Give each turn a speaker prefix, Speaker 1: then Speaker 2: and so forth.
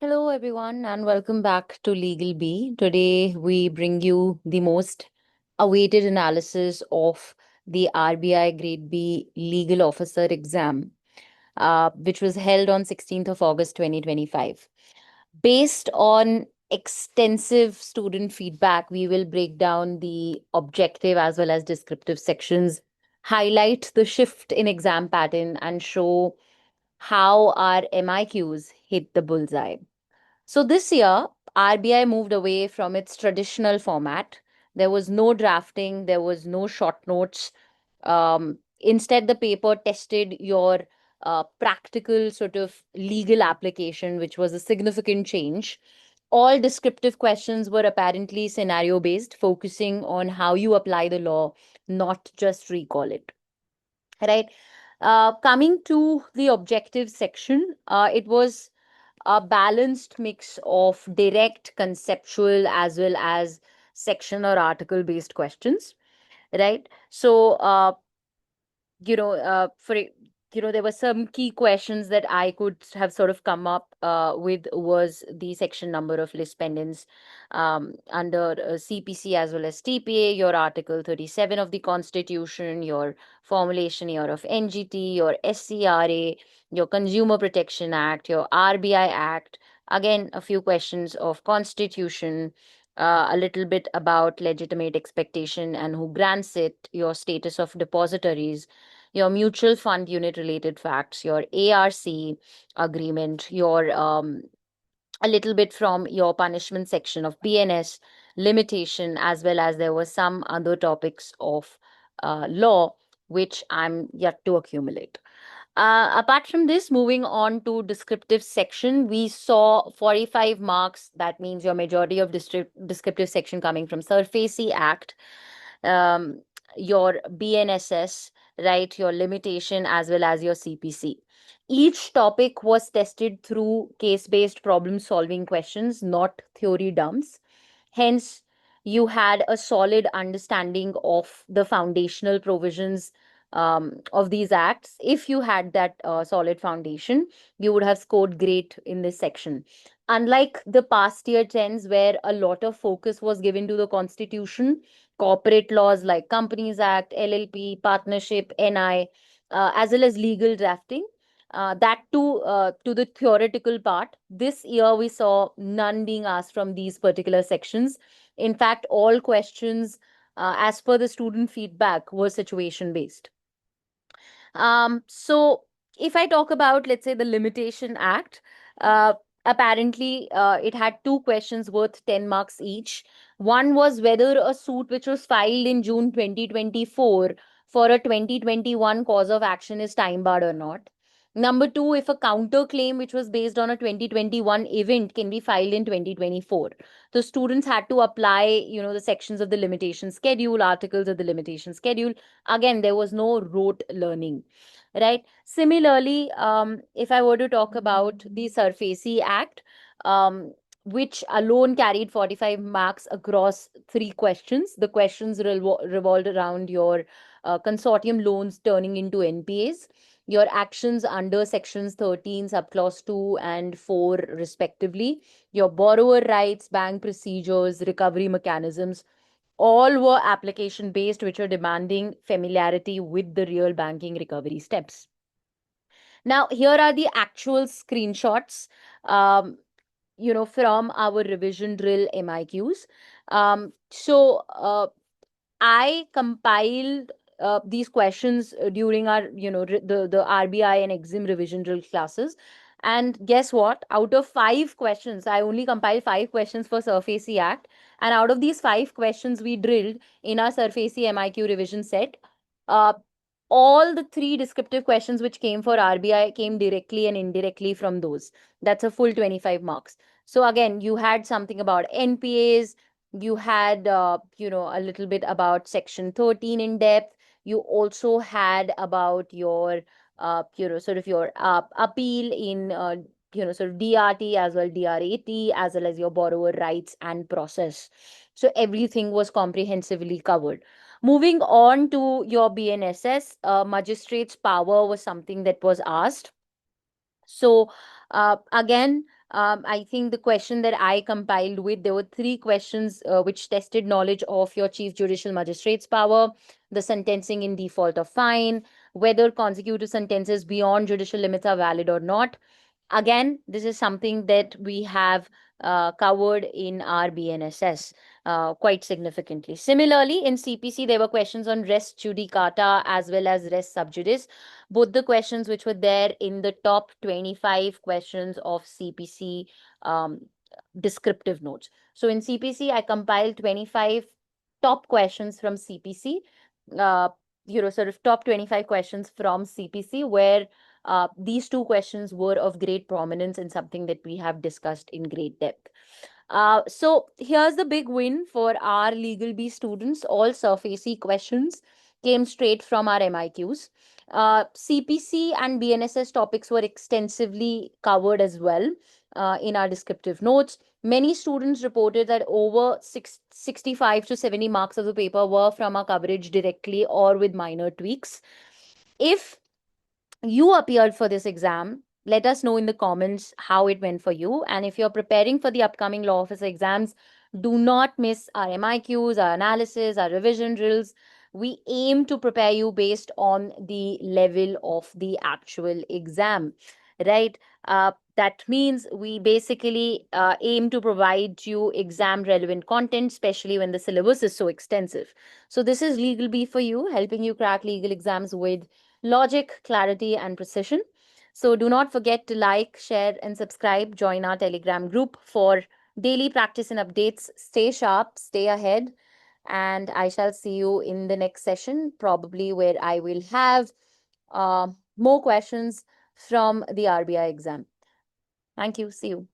Speaker 1: Hello, everyone, and welcome back to Legal B. Today, we bring you the most awaited analysis of the RBI Grade B Legal Officer exam, which was held on 16th of August 2025. Based on extensive student feedback, we will break down the objective as well as descriptive sections, highlight the shift in exam pattern, and show how our MIQs hit the bullseye. So this year, RBI moved away from its traditional format. There was no drafting, there was no short notes. Instead, the paper tested your practical sort of legal application, which was a significant change. All descriptive questions were apparently scenario based, focusing on how you apply the law, not just recall it. Right. Coming to the objective section, it was a balanced mix of direct, conceptual, as well as section or article based questions, right? So, for there were some key questions that I could have sort of come up with was the section number of list pendants under CPC as well as TPA, your Article 37 of the Constitution, your formulation year of NGT, your SCRA, your Consumer Protection Act, your RBI Act. Again, a few questions of Constitution, a little bit about legitimate expectation and who grants it, your status of depositories, your mutual fund unit related facts, your ARC agreement, your a little bit from your punishment section of BNS limitation, as well as there were some other topics of law which I'm yet to accumulate. Apart from this, moving on to descriptive section, we saw 45 marks. That means your majority of descriptive section coming from SARFAESI Act, um, your BNSS, right, your limitation as well as your CPC. Each topic was tested through case-based problem-solving questions, not theory dumps. Hence, you had a solid understanding of the foundational provisions of these acts. If you had that solid foundation, you would have scored great in this section. Unlike the past year trends, where a lot of focus was given to the Constitution, corporate laws like Companies Act, LLP, partnership, NI, as well as legal drafting. That too, to the theoretical part. This year, we saw none being asked from these particular sections. In fact, all questions, as per the student feedback, were situation based. So if I talk about, let's say, the Limitation Act, uh, apparently it had two questions worth 10 marks each. One was whether a suit which was filed in June 2024 for a 2021 cause of action is time barred or not. Number two, if a counterclaim which was based on a 2021 event can be filed in 2024. The students had to apply, the sections of the limitation schedule, articles of the limitation schedule. Again, there was no rote learning, right? Similarly, if I were to talk about the SARFAESI Act, which alone carried 45 marks across three questions. The questions revolved around your consortium loans turning into NPAs, your actions under sections 13, subclause 2 and 4, respectively, your borrower rights, bank procedures, recovery mechanisms, all were application based, which are demanding familiarity with the real banking recovery steps. Now, here are the actual screenshots, from our revision drill MIQs. So I compiled these questions during our, the RBI and exim revision drill classes. And guess what? Out of five questions, I only compiled five questions for SARFAESI Act. And out of these five questions we drilled in our SARFAESI MIQ revision set, uh, all the three descriptive questions which came for RBI came directly and indirectly from those. That's a full 25 marks. So again, you had something about NPAs, you had a little bit about section 13 in depth. You also had about your sort of your appeal in sort of DRT as well, DRAT, as well as your borrower rights and process. So everything was comprehensively covered. Moving on to your BNSS, magistrate's power was something that was asked. So again, I think the question that I compiled with, there were three questions which tested knowledge of your Chief Judicial Magistrate's power, the sentencing in default of fine, whether consecutive sentences beyond judicial limits are valid or not. Again, this is something that we have covered in our BNSS quite significantly. Similarly, in CPC, there were questions on res judicata as well as res sub judice. Both the questions which were there in the top 25 questions of CPC um, descriptive notes. So in CPC, I compiled 25 top questions from CPC, uh, sort of top 25 questions from CPC, where these two questions were of great prominence and something that we have discussed in great depth. So here's the big win for our Legal B students. All SARFAESI questions came straight from our MIQs. CPC and BNSS topics were extensively covered as well in our descriptive notes. Many students reported that over 65 to 70 marks of the paper were from our coverage directly or with minor tweaks. If you appeared for this exam, let us know in the comments how it went for you. And if you're preparing for the upcoming law officer exams, do not miss our MIQs, our analysis, our revision drills. We aim to prepare you based on the level of the actual exam, right? That means we basically aim to provide you exam relevant content, especially when the syllabus is so extensive. So this is Legal B for you, helping you crack legal exams with logic, clarity, and precision. So do not forget to like, share, and subscribe. Join our Telegram group for daily practice and updates. Stay sharp, stay ahead, and I shall see you in the next session, probably where I will have more questions from the RBI exam. Thank you. See you.